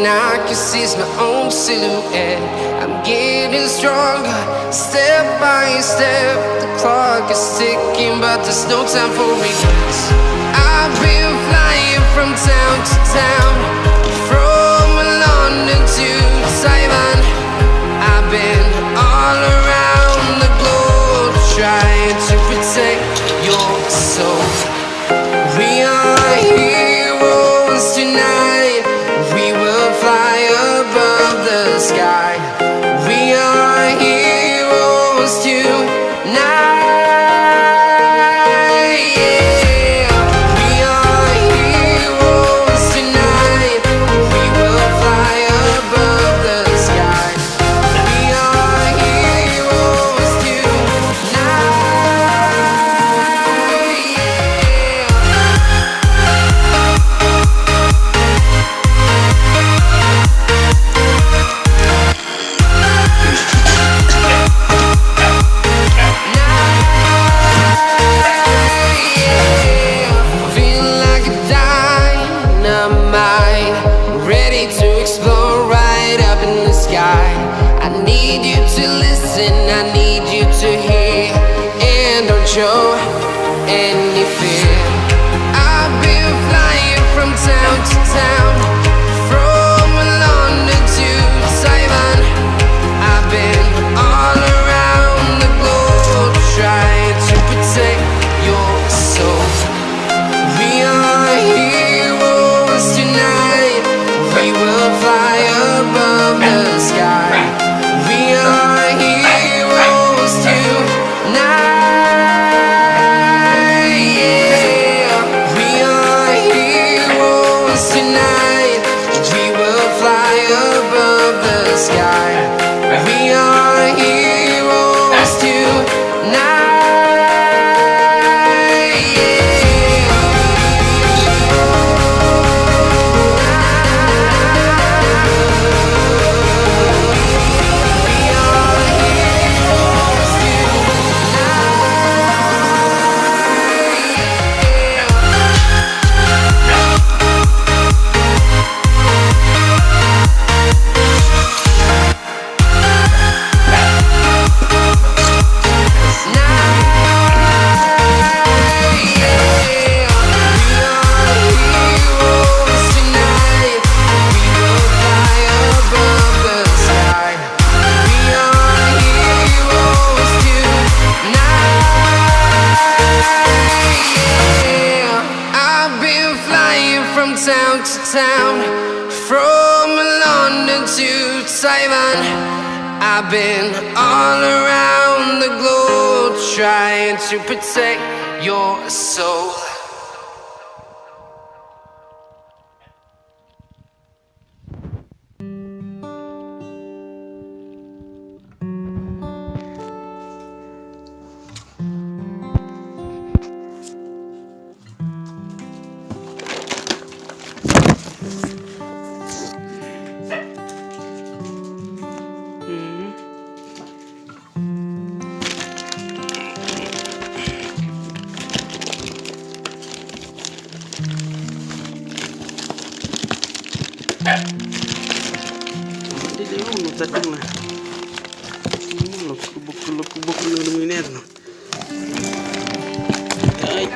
and I can see my own silhouette. I'm getting stronger, step by step. The clock is ticking, but there's no time for regrets. I've been flying from town to town, from London to Taiwan. I've been all around the globe, trying to protect your soul. We are heroes tonight. We will fly above the sky. We are heroes tonight. Yeah. We are heroes tonight. We will fly above the sky. We are heroes tonight. Feel like a dynamite, ready to explode right up in the sky. I need you to listen, I need you to hear, and don't show any fear. I've been flying from town to town, from London to Taiwan. I've been all around the globe, trying to protect your soul. We are heroes tonight. We will fly above the sky. We are heroes tonight. Yeah. We are heroes tonight. We will fly above the sky. We are heroes tonight. Town to town, from London to Taiwan. I've been all around the globe, trying to protect your soul. Hindi mo magtatang na. Kubok-kubok yung luminet, no? Ay.